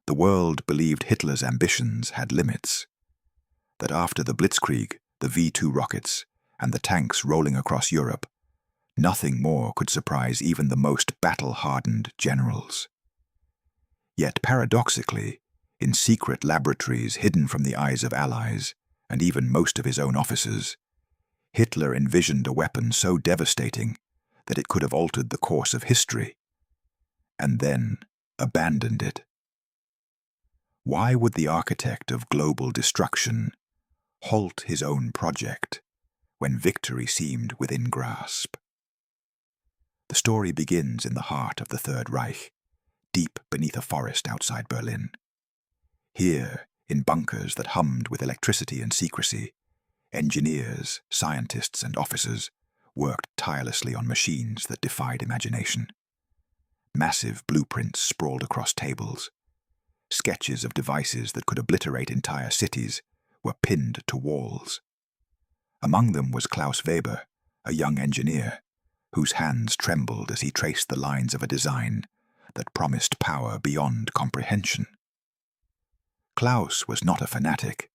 The world believed Hitler's ambitions had limits, that after the Blitzkrieg, the V-2 rockets, and the tanks rolling across Europe, nothing more could surprise even the most battle-hardened generals. Yet paradoxically, in secret laboratories hidden from the eyes of allies, and even most of his own officers, Hitler envisioned a weapon so devastating that it could have altered the course of history, and then abandoned it. Why would the architect of global destruction halt his own project when victory seemed within grasp? The story begins in the heart of the Third Reich, deep beneath a forest outside Berlin. Here, in bunkers that hummed with electricity and secrecy, engineers, scientists, and officers worked tirelessly on machines that defied imagination. Massive blueprints sprawled across tables. Sketches of devices that could obliterate entire cities were pinned to walls. Among them was Klaus Weber, a young engineer, whose hands trembled as he traced the lines of a design that promised power beyond comprehension. Klaus was not a fanatic.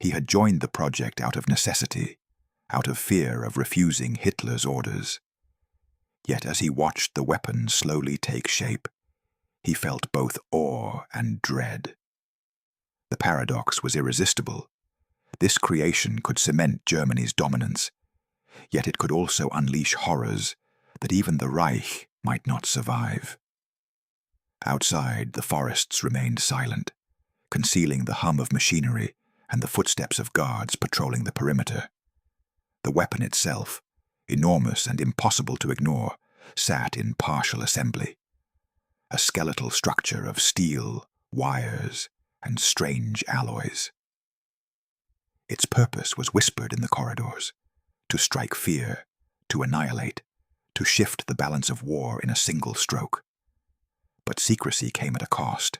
He had joined the project out of necessity, out of fear of refusing Hitler's orders. Yet as he watched the weapon slowly take shape, he felt both awe and dread. The paradox was irresistible. This creation could cement Germany's dominance, yet it could also unleash horrors that even the Reich might not survive. Outside, the forests remained silent, concealing the hum of machinery and the footsteps of guards patrolling the perimeter. The weapon itself, enormous and impossible to ignore, sat in partial assembly, a skeletal structure of steel, wires, and strange alloys. Its purpose was whispered in the corridors: to strike fear, to annihilate, to shift the balance of war in a single stroke. But secrecy came at a cost.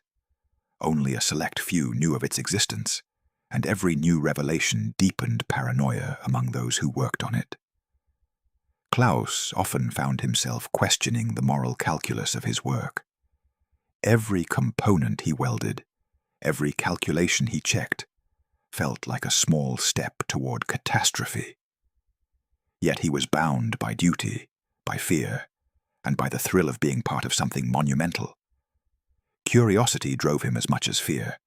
Only a select few knew of its existence, and every new revelation deepened paranoia among those who worked on it. Klaus often found himself questioning the moral calculus of his work. Every component he welded, every calculation he checked, felt like a small step toward catastrophe. Yet he was bound by duty, by fear, and by the thrill of being part of something monumental. Curiosity drove him as much as fear.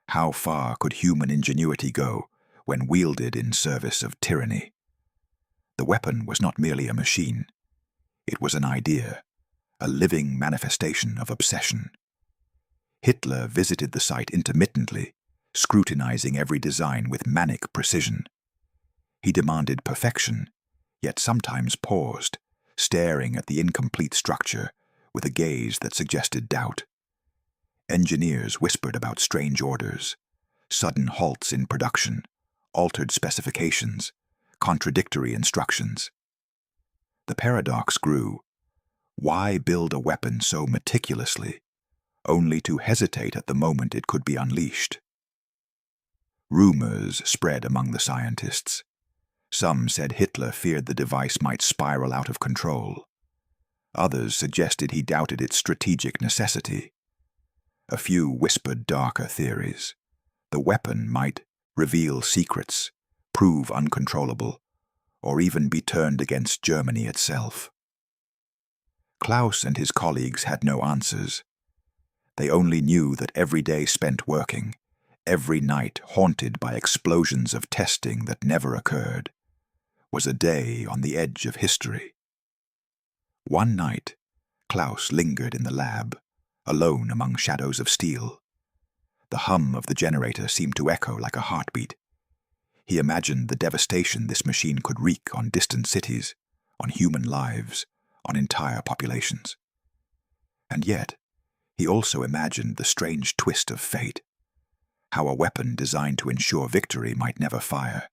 How far could human ingenuity go when wielded in service of tyranny? The weapon was not merely a machine. It was an idea, a living manifestation of obsession. Hitler visited the site intermittently, scrutinizing every design with manic precision. He demanded perfection, yet sometimes paused, staring at the incomplete structure with a gaze that suggested doubt. Engineers whispered about strange orders, sudden halts in production, altered specifications, contradictory instructions. The paradox grew. Why build a weapon so meticulously, only to hesitate at the moment it could be unleashed? Rumors spread among the scientists. Some said Hitler feared the device might spiral out of control. Others suggested he doubted its strategic necessity. A few whispered darker theories. The weapon might reveal secrets, prove uncontrollable, or even be turned against Germany itself. Klaus and his colleagues had no answers. They only knew that every day spent working, every night haunted by explosions of testing that never occurred, was a day on the edge of history. One night, Klaus lingered in the lab, alone among shadows of steel. The hum of the generator seemed to echo like a heartbeat. He imagined the devastation this machine could wreak on distant cities, on human lives, on entire populations. And yet, he also imagined the strange twist of fate, how a weapon designed to ensure victory might never fire,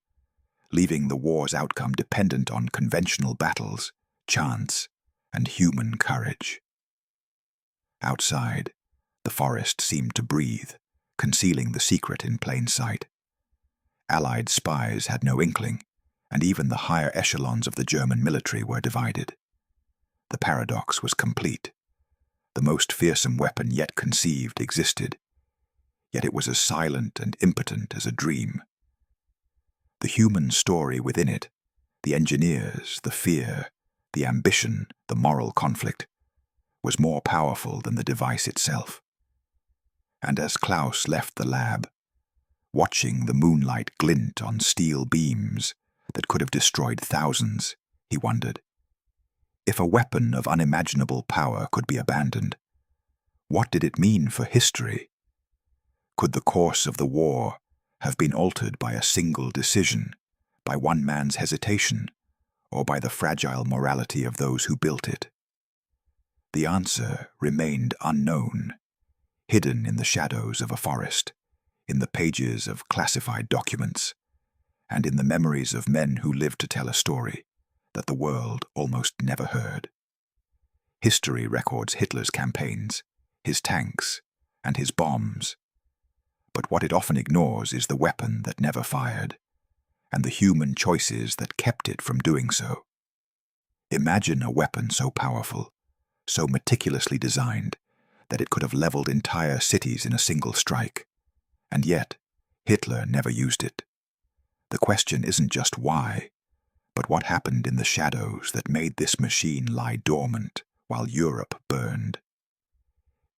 leaving the war's outcome dependent on conventional battles, chance, and human courage. Outside, the forest seemed to breathe, concealing the secret in plain sight. Allied spies had no inkling, and even the higher echelons of the German military were divided. The paradox was complete. The most fearsome weapon yet conceived existed, yet it was as silent and impotent as a dream. The human story within it, the engineers, the fear, the ambition, the moral conflict, was more powerful than the device itself. And as Klaus left the lab, watching the moonlight glint on steel beams that could have destroyed thousands, he wondered, if a weapon of unimaginable power could be abandoned, what did it mean for history? Could the course of the war have been altered by a single decision, by one man's hesitation, or by the fragile morality of those who built it? The answer remained unknown, hidden in the shadows of a forest, in the pages of classified documents, and in the memories of men who lived to tell a story that the world almost never heard. History records Hitler's campaigns, his tanks, and his bombs. But what it often ignores is the weapon that never fired, and the human choices that kept it from doing so. Imagine a weapon so powerful, so meticulously designed, that it could have leveled entire cities in a single strike. And yet, Hitler never used it. The question isn't just why, but what happened in the shadows that made this machine lie dormant while Europe burned.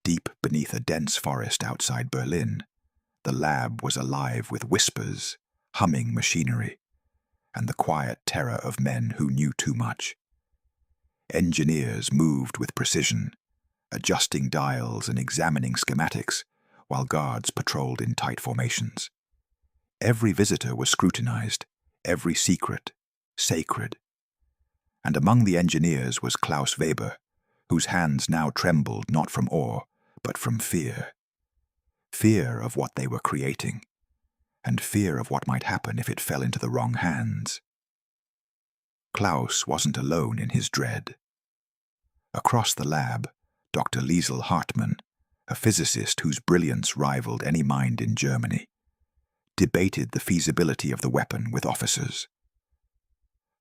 Deep beneath a dense forest outside Berlin, the lab was alive with whispers, humming machinery, and the quiet terror of men who knew too much. Engineers moved with precision, adjusting dials and examining schematics, while guards patrolled in tight formations. Every visitor was scrutinized, every secret sacred. And among the engineers was Klaus Weber, whose hands now trembled not from awe, but from fear. Fear of what they were creating, and fear of what might happen if it fell into the wrong hands. Klaus wasn't alone in his dread. Across the lab, Dr. Liesel Hartmann, a physicist whose brilliance rivaled any mind in Germany, debated the feasibility of the weapon with officers.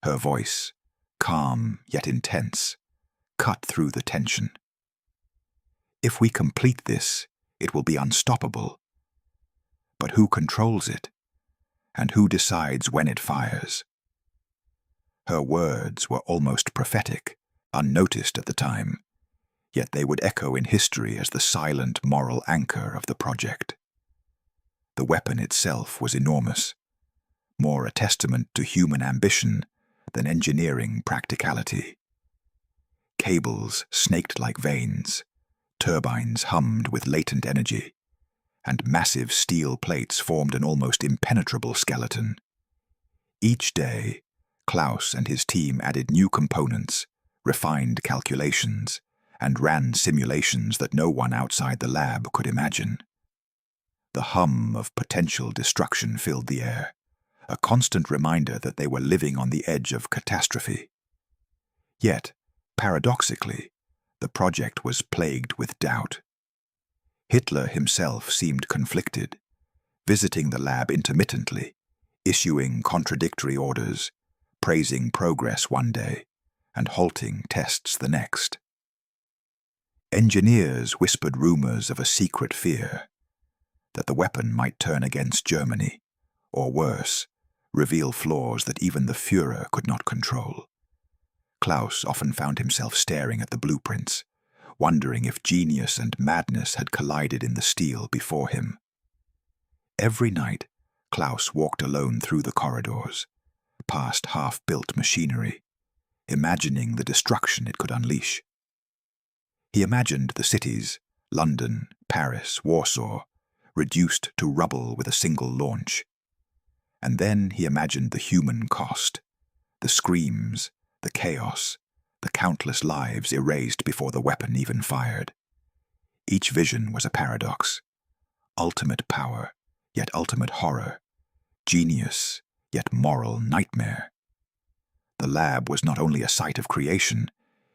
Her voice, calm yet intense, cut through the tension. If we complete this, it will be unstoppable. But who controls it? And who decides when it fires? Her words were almost prophetic, unnoticed at the time, yet they would echo in history as the silent moral anchor of the project. The weapon itself was enormous, more a testament to human ambition than engineering practicality. Cables snaked like veins, turbines hummed with latent energy, and massive steel plates formed an almost impenetrable skeleton. Each day, Klaus and his team added new components, refined calculations, and ran simulations that no one outside the lab could imagine. The hum of potential destruction filled the air, a constant reminder that they were living on the edge of catastrophe. Yet, paradoxically, the project was plagued with doubt. Hitler himself seemed conflicted, visiting the lab intermittently, issuing contradictory orders, praising progress one day, and halting tests the next. Engineers whispered rumors of a secret fear, that the weapon might turn against Germany, or worse, reveal flaws that even the Führer could not control. Klaus often found himself staring at the blueprints, wondering if genius and madness had collided in the steel before him. Every night, Klaus walked alone through the corridors, past half-built machinery, imagining the destruction it could unleash. He imagined the cities, London, Paris, Warsaw, reduced to rubble with a single launch. And then he imagined the human cost, the screams, the chaos, the countless lives erased before the weapon even fired. Each vision was a paradox. Ultimate power, yet ultimate horror. Genius, yet moral nightmare. The lab was not only a site of creation,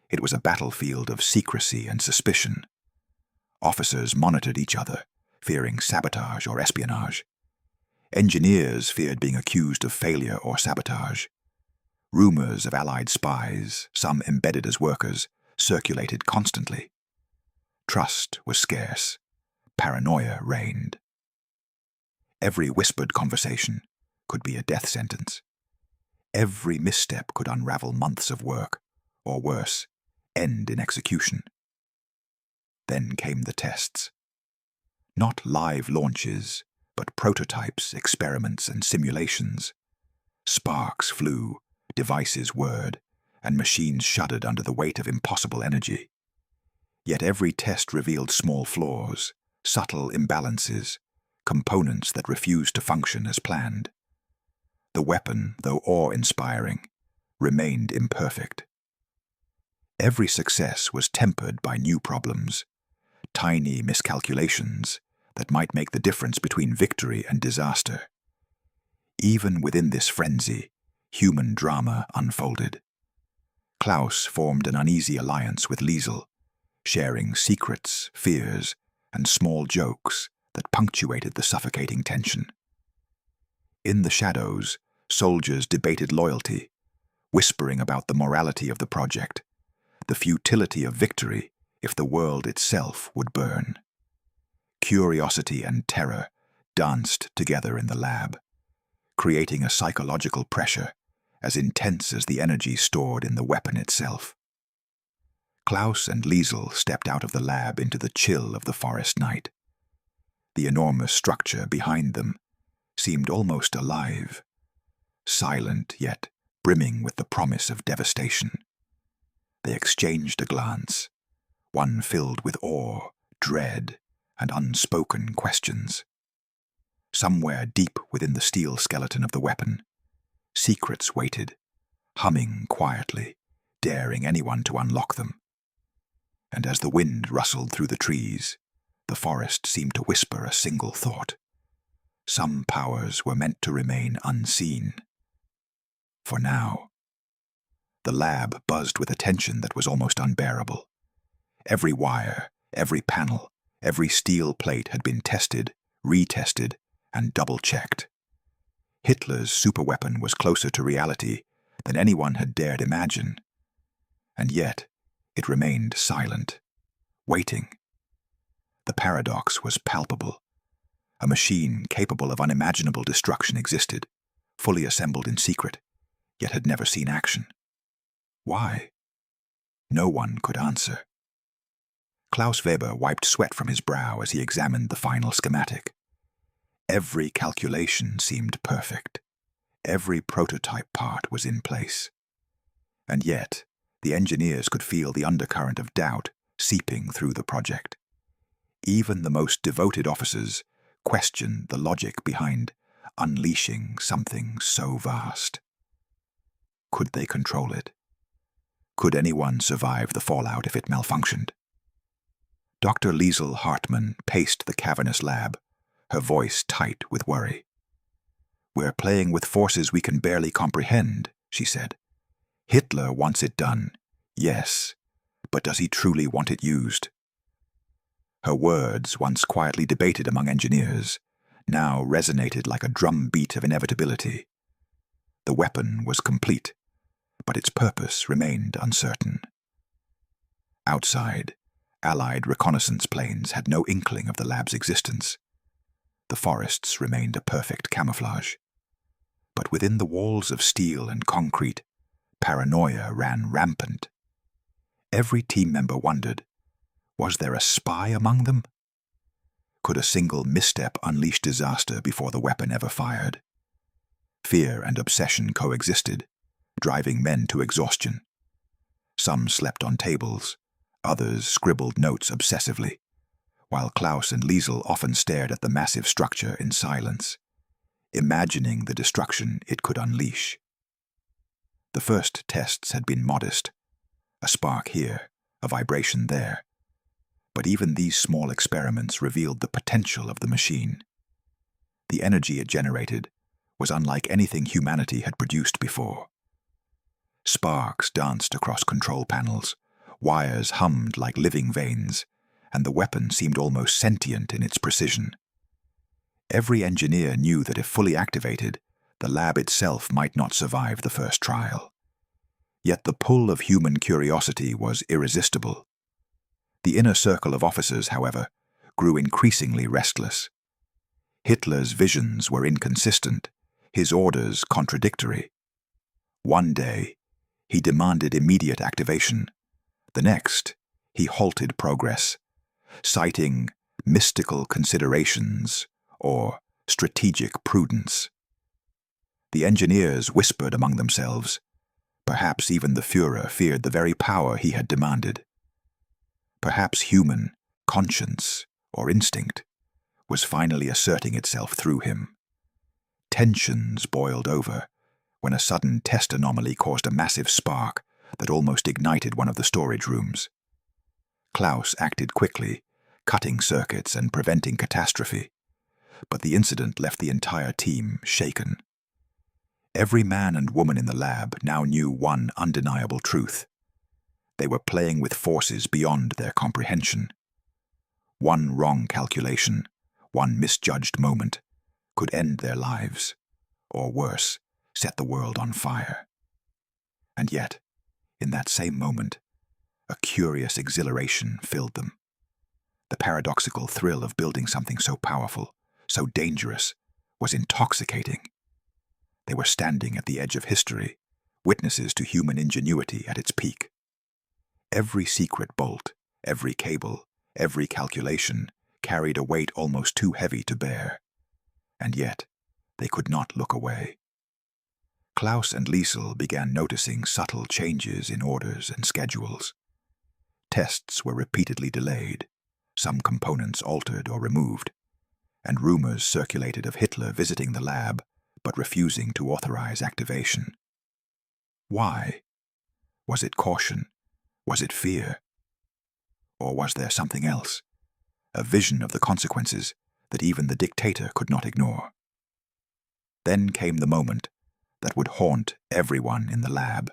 it was a battlefield of secrecy and suspicion. Officers monitored each other, fearing sabotage or espionage. Engineers feared being accused of failure or sabotage. Rumors of Allied spies, some embedded as workers, circulated constantly. Trust was scarce. Paranoia reigned. Every whispered conversation could be a death sentence. Every misstep could unravel months of work, or worse, end in execution. Then came the tests. Not live launches, but prototypes, experiments, and simulations. Sparks flew, devices whirred, and machines shuddered under the weight of impossible energy. Yet every test revealed small flaws, subtle imbalances, components that refused to function as planned. The weapon, though awe-inspiring, remained imperfect. Every success was tempered by new problems, tiny miscalculations that might make the difference between victory and disaster. Even within this frenzy, human drama unfolded. Klaus formed an uneasy alliance with Liesel, sharing secrets, fears, and small jokes that punctuated the suffocating tension. In the shadows, soldiers debated loyalty, whispering about the morality of the project, the futility of victory if the world itself would burn. Curiosity and terror danced together in the lab, creating a psychological pressure as intense as the energy stored in the weapon itself. Klaus and Liesel stepped out of the lab into the chill of the forest night. The enormous structure behind them seemed almost alive, silent yet brimming with the promise of devastation. They exchanged a glance, one filled with awe, dread, and unspoken questions. Somewhere deep within the steel skeleton of the weapon, secrets waited, humming quietly, daring anyone to unlock them. And as the wind rustled through the trees, the forest seemed to whisper a single thought. Some powers were meant to remain unseen. For now. The lab buzzed with a tension that was almost unbearable. Every wire, every panel, every steel plate had been tested, retested, and double-checked. Hitler's superweapon was closer to reality than anyone had dared imagine. And yet, it remained silent, waiting. The paradox was palpable. A machine capable of unimaginable destruction existed, fully assembled in secret, yet had never seen action. Why? No one could answer. Klaus Weber wiped sweat from his brow as he examined the final schematic. Every calculation seemed perfect. Every prototype part was in place. And yet, the engineers could feel the undercurrent of doubt seeping through the project. Even the most devoted officers questioned the logic behind unleashing something so vast. Could they control it? Could anyone survive the fallout if it malfunctioned? Dr. Liesel Hartmann paced the cavernous lab, her voice tight with worry. "We're playing with forces we can barely comprehend," she said. "Hitler wants it done, yes, but does he truly want it used?" Her words, once quietly debated among engineers, now resonated like a drumbeat of inevitability. The weapon was complete, but its purpose remained uncertain. Outside, Allied reconnaissance planes had no inkling of the lab's existence. The forests remained a perfect camouflage. But within the walls of steel and concrete, paranoia ran rampant. Every team member wondered, was there a spy among them? Could a single misstep unleash disaster before the weapon ever fired? Fear and obsession coexisted, driving men to exhaustion. Some slept on tables, others scribbled notes obsessively, while Klaus and Liesel often stared at the massive structure in silence, imagining the destruction it could unleash. The first tests had been modest, a spark here, a vibration there. But even these small experiments revealed the potential of the machine. The energy it generated was unlike anything humanity had produced before. Sparks danced across control panels, wires hummed like living veins, and the weapon seemed almost sentient in its precision. Every engineer knew that if fully activated, the lab itself might not survive the first trial. Yet the pull of human curiosity was irresistible. The inner circle of officers, however, grew increasingly restless. Hitler's visions were inconsistent, his orders contradictory. One day, he demanded immediate activation. The next, he halted progress, citing mystical considerations or strategic prudence. The engineers whispered among themselves. Perhaps even the Führer feared the very power he had demanded. Perhaps human conscience or instinct was finally asserting itself through him. Tensions boiled over when a sudden test anomaly caused a massive spark that almost ignited one of the storage rooms. Klaus acted quickly, cutting circuits and preventing catastrophe, but the incident left the entire team shaken. Every man and woman in the lab now knew one undeniable truth. They were playing with forces beyond their comprehension. One wrong calculation, one misjudged moment, could end their lives, or worse, set the world on fire. And yet, in that same moment, a curious exhilaration filled them. The paradoxical thrill of building something so powerful, so dangerous, was intoxicating. They were standing at the edge of history, witnesses to human ingenuity at its peak. Every secret bolt, every cable, every calculation carried a weight almost too heavy to bear. And yet, they could not look away. Klaus and Liesel began noticing subtle changes in orders and schedules. Tests were repeatedly delayed, some components altered or removed, and rumors circulated of Hitler visiting the lab but refusing to authorize activation. Why? Was it caution? Was it fear? Or was there something else? A vision of the consequences that even the dictator could not ignore. Then came the moment that would haunt everyone in the lab.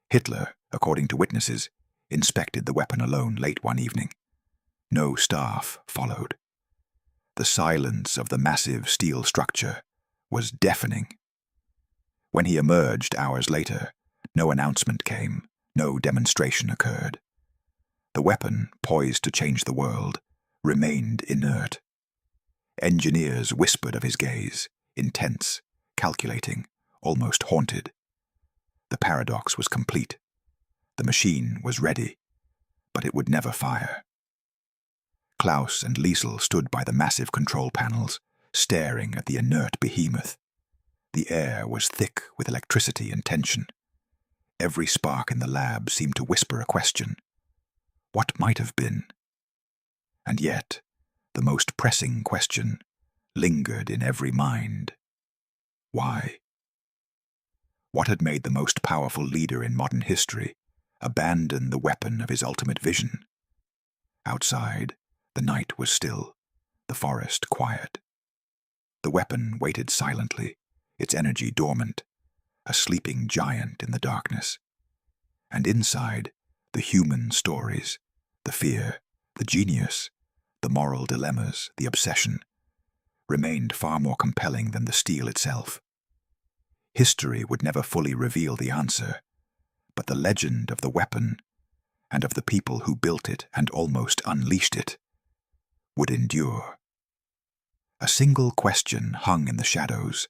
Hitler, according to witnesses, inspected the weapon alone late one evening. No staff followed. The silence of the massive steel structure was deafening. When he emerged hours later, no announcement came, no demonstration occurred. The weapon, poised to change the world, remained inert. Engineers whispered of his gaze, intense, calculating, almost haunted. The paradox was complete. The machine was ready, but it would never fire. Klaus and Liesel stood by the massive control panels, staring at the inert behemoth. The air was thick with electricity and tension. Every spark in the lab seemed to whisper a question. What might have been? And yet, the most pressing question lingered in every mind. Why? What had made the most powerful leader in modern history abandon the weapon of his ultimate vision? Outside, the night was still, the forest quiet. The weapon waited silently, its energy dormant, a sleeping giant in the darkness. And inside, the human stories, the fear, the genius, the moral dilemmas, the obsession, remained far more compelling than the steel itself. History would never fully reveal the answer, but the legend of the weapon, and of the people who built it and almost unleashed it, would endure. A single question hung in the shadows,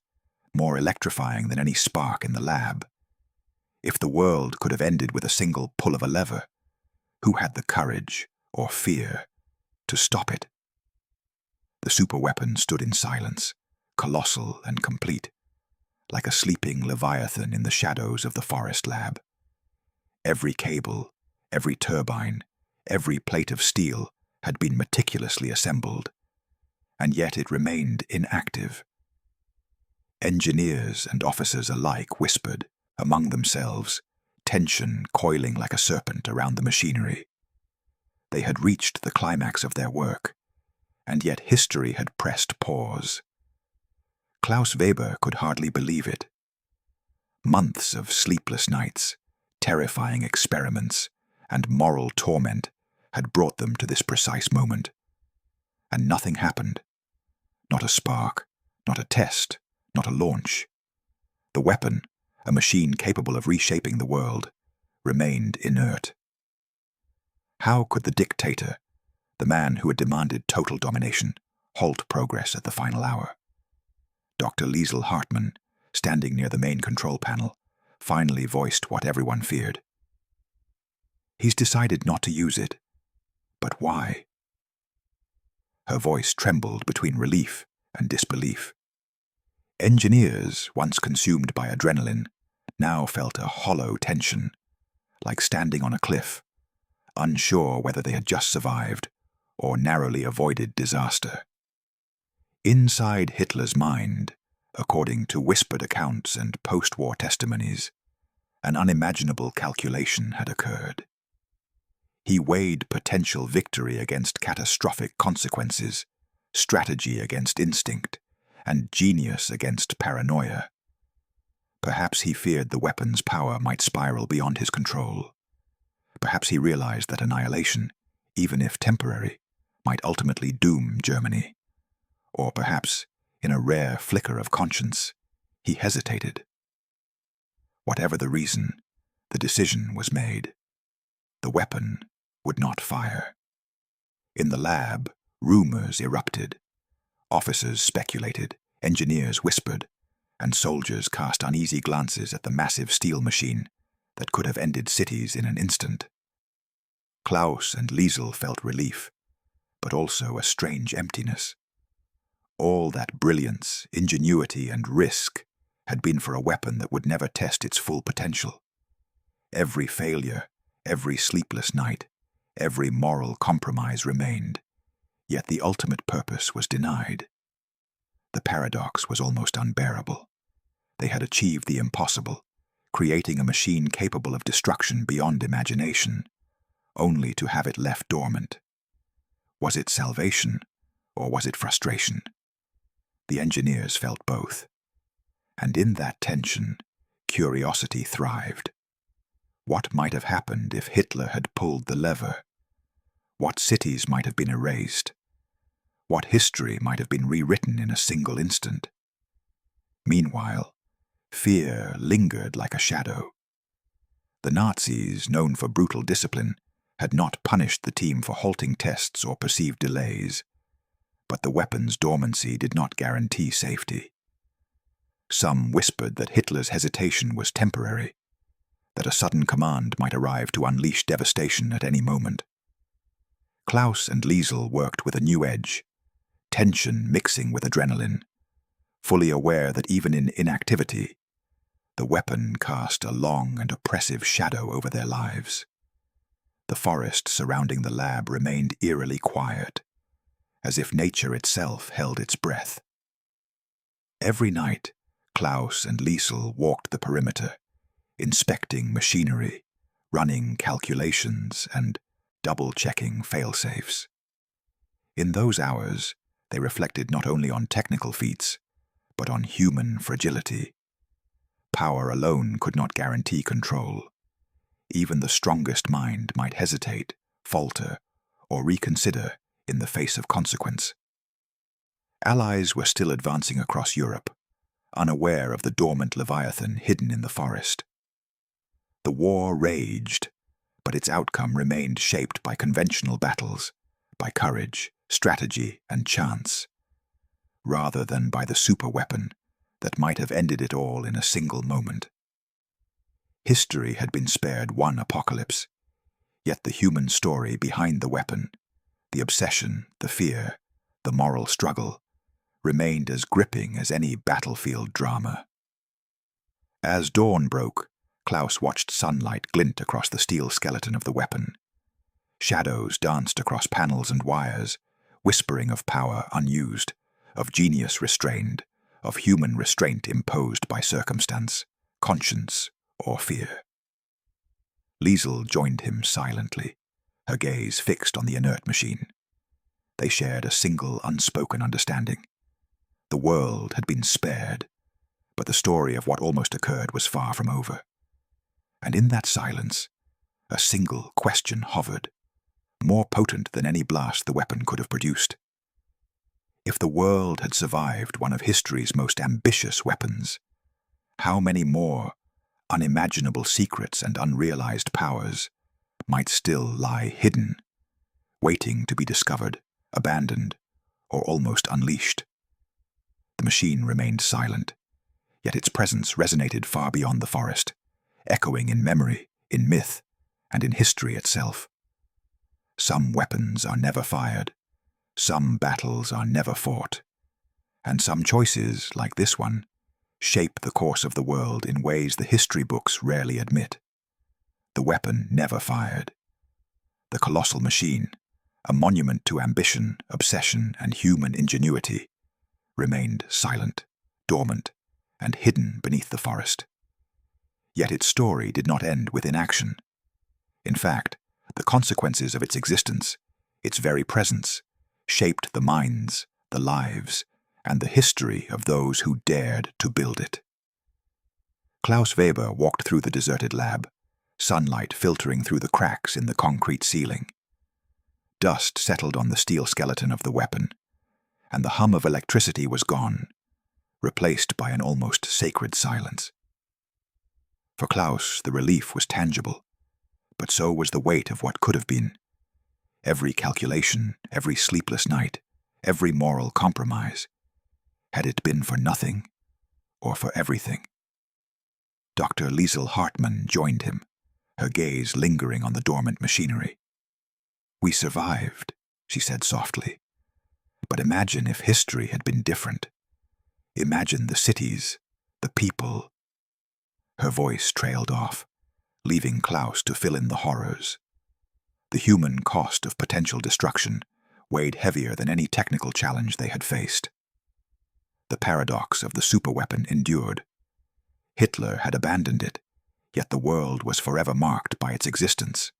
more electrifying than any spark in the lab. If the world could have ended with a single pull of a lever, who had the courage or fear to stop it? The superweapon stood in silence, colossal and complete, like a sleeping leviathan in the shadows of the forest lab. Every cable, every turbine, every plate of steel had been meticulously assembled, and yet it remained inactive. Engineers and officers alike whispered among themselves, tension coiling like a serpent around the machinery. They had reached the climax of their work, and yet history had pressed pause. Klaus Weber could hardly believe it. Months of sleepless nights, terrifying experiments, and moral torment had brought them to this precise moment. And nothing happened. Not a spark, not a test, not a launch. The weapon, a machine capable of reshaping the world, remained inert. How could the dictator, the man who had demanded total domination, halt progress at the final hour? Dr. Liesl Hartmann, standing near the main control panel, finally voiced what everyone feared. He's decided not to use it. But why? Her voice trembled between relief and disbelief. Engineers, once consumed by adrenaline, now felt a hollow tension, like standing on a cliff, unsure whether they had just survived or narrowly avoided disaster. Inside Hitler's mind, according to whispered accounts and post-war testimonies, an unimaginable calculation had occurred. He weighed potential victory against catastrophic consequences, strategy against instinct, and genius against paranoia. Perhaps he feared the weapon's power might spiral beyond his control. Perhaps he realized that annihilation, even if temporary, might ultimately doom Germany. Or perhaps, in a rare flicker of conscience, he hesitated. Whatever the reason, the decision was made. The weapon would not fire. In the lab, rumors erupted. Officers speculated, engineers whispered, and soldiers cast uneasy glances at the massive steel machine that could have ended cities in an instant. Klaus and Liesl felt relief, but also a strange emptiness. All that brilliance, ingenuity, and risk had been for a weapon that would never test its full potential. Every failure, every sleepless night, every moral compromise remained, yet the ultimate purpose was denied. The paradox was almost unbearable. They had achieved the impossible, creating a machine capable of destruction beyond imagination, only to have it left dormant. Was it salvation, or was it frustration? The engineers felt both. And in that tension, curiosity thrived. What might have happened if Hitler had pulled the lever? What cities might have been erased? What history might have been rewritten in a single instant? Meanwhile, fear lingered like a shadow. The Nazis, known for brutal discipline, had not punished the team for halting tests or perceived delays, but the weapon's dormancy did not guarantee safety. Some whispered that Hitler's hesitation was temporary, that a sudden command might arrive to unleash devastation at any moment. Klaus and Liesl worked with a new edge, tension mixing with adrenaline, fully aware that even in inactivity, the weapon cast a long and oppressive shadow over their lives. The forest surrounding the lab remained eerily quiet, as if nature itself held its breath. Every night, Klaus and Liesl walked the perimeter, inspecting machinery, running calculations, and double-checking fail-safes. In those hours, they reflected not only on technical feats, but on human fragility. Power alone could not guarantee control. Even the strongest mind might hesitate, falter, or reconsider in the face of consequence. Allies were still advancing across Europe, unaware of the dormant Leviathan hidden in the forest. The war raged, but its outcome remained shaped by conventional battles, by courage, strategy, and chance, rather than by the superweapon that might have ended it all in a single moment. History had been spared one apocalypse, yet the human story behind the weapon, the obsession, the fear, the moral struggle, remained as gripping as any battlefield drama. As dawn broke, Klaus watched sunlight glint across the steel skeleton of the weapon. Shadows danced across panels and wires, whispering of power unused, of genius restrained, of human restraint imposed by circumstance, conscience, or fear. Liesl joined him silently, her gaze fixed on the inert machine. They shared a single unspoken understanding. The world had been spared, but the story of what almost occurred was far from over. And in that silence, a single question hovered, more potent than any blast the weapon could have produced. If the world had survived one of history's most ambitious weapons, how many more unimaginable secrets and unrealized powers might still lie hidden, waiting to be discovered, abandoned, or almost unleashed. The machine remained silent, yet its presence resonated far beyond the forest, echoing in memory, in myth, and in history itself. Some weapons are never fired, some battles are never fought, and some choices, like this one, shape the course of the world in ways the history books rarely admit. The weapon never fired. The colossal machine, a monument to ambition, obsession, and human ingenuity, remained silent, dormant, and hidden beneath the forest. Yet its story did not end with inaction. In fact, the consequences of its existence, its very presence, shaped the minds, the lives, and the history of those who dared to build it. Klaus Weber walked through the deserted lab, sunlight filtering through the cracks in the concrete ceiling. Dust settled on the steel skeleton of the weapon, and the hum of electricity was gone, replaced by an almost sacred silence. For Klaus, the relief was tangible, but so was the weight of what could have been. Every calculation, every sleepless night, every moral compromise. Had it been for nothing, or for everything? Dr. Liesel Hartmann joined him, her gaze lingering on the dormant machinery. "We survived," she said softly. "But imagine if history had been different. Imagine the cities, the people." Her voice trailed off, leaving Klaus to fill in the horrors. The human cost of potential destruction weighed heavier than any technical challenge they had faced. The paradox of the superweapon endured. Hitler had abandoned it, yet the world was forever marked by its existence.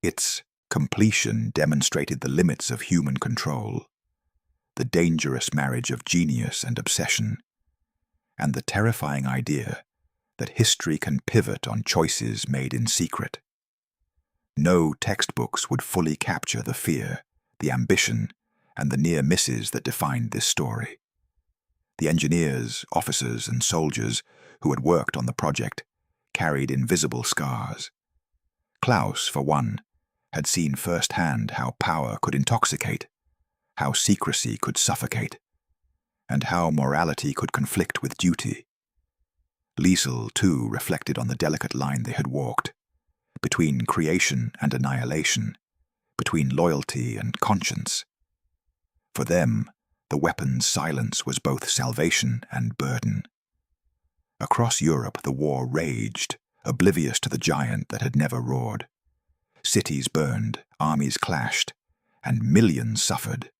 Its completion demonstrated the limits of human control, the dangerous marriage of genius and obsession, and the terrifying idea that history can pivot on choices made in secret. No textbooks would fully capture the fear, the ambition, and the near misses that defined this story. The engineers, officers, and soldiers who had worked on the project carried invisible scars. Klaus, for one, had seen firsthand how power could intoxicate, how secrecy could suffocate, and how morality could conflict with duty. Liesel, too, reflected on the delicate line they had walked, between creation and annihilation, between loyalty and conscience. For them, the weapon's silence was both salvation and burden. Across Europe, the war raged, oblivious to the giant that had never roared. Cities burned, armies clashed, and millions suffered.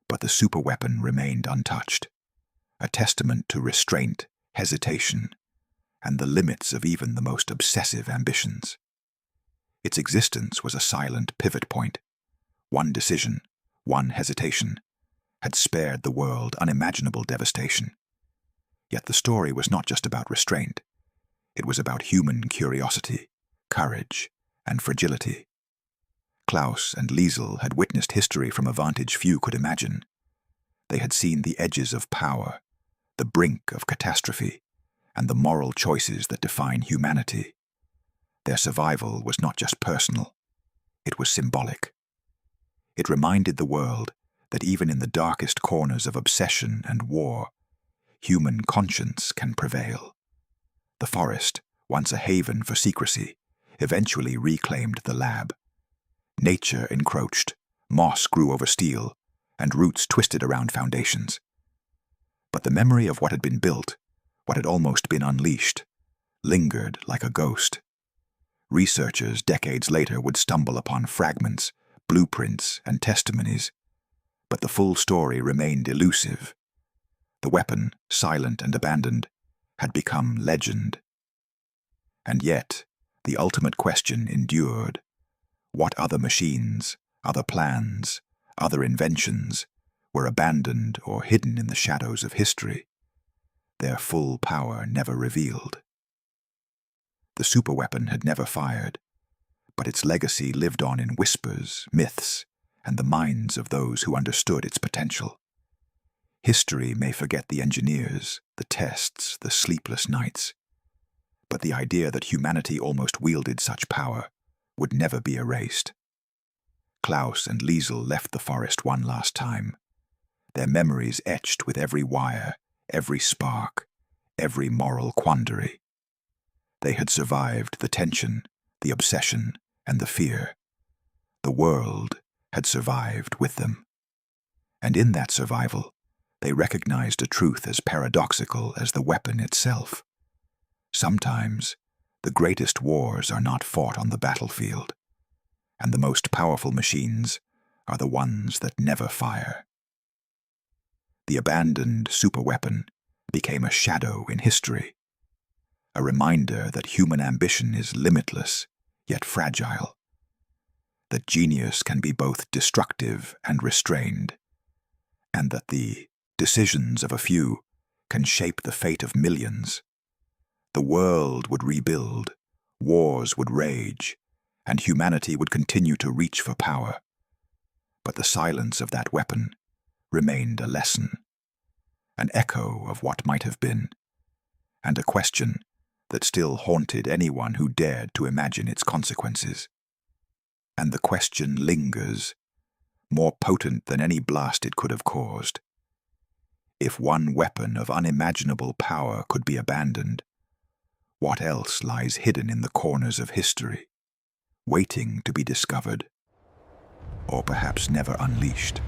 But the superweapon remained untouched, a testament to restraint, hesitation, and the limits of even the most obsessive ambitions. Its existence was a silent pivot point. One decision, one hesitation, had spared the world unimaginable devastation. Yet the story was not just about restraint. It was about human curiosity, courage, and fragility. Klaus and Liesel had witnessed history from a vantage few could imagine. They had seen the edges of power, the brink of catastrophe, and the moral choices that define humanity. Their survival was not just personal, it was symbolic. It reminded the world that even in the darkest corners of obsession and war, human conscience can prevail. The forest, once a haven for secrecy, eventually reclaimed the lab. Nature encroached, moss grew over steel, and roots twisted around foundations. But the memory of what had been built, what had almost been unleashed, lingered like a ghost. Researchers decades later would stumble upon fragments, blueprints, and testimonies, but the full story remained elusive. The weapon, silent and abandoned, had become legend. And yet, the ultimate question endured. What other machines, other plans, other inventions were abandoned or hidden in the shadows of history, their full power never revealed? The superweapon had never fired, but its legacy lived on in whispers, myths, and the minds of those who understood its potential. History may forget the engineers, the tests, the sleepless nights, but the idea that humanity almost wielded such power would never be erased. Klaus and Liesel left the forest one last time, their memories etched with every wire, every spark, every moral quandary. They had survived the tension, the obsession, and the fear. The world had survived with them. And in that survival, they recognized a truth as paradoxical as the weapon itself. Sometimes, the greatest wars are not fought on the battlefield, and the most powerful machines are the ones that never fire. The abandoned superweapon became a shadow in history, a reminder that human ambition is limitless, yet fragile, that genius can be both destructive and restrained, and that the decisions of a few can shape the fate of millions. The world would rebuild, wars would rage, and humanity would continue to reach for power. But the silence of that weapon remained a lesson, an echo of what might have been, and a question that still haunted anyone who dared to imagine its consequences. And the question lingers, more potent than any blast it could have caused. If one weapon of unimaginable power could be abandoned, what else lies hidden in the corners of history, waiting to be discovered, or perhaps never unleashed?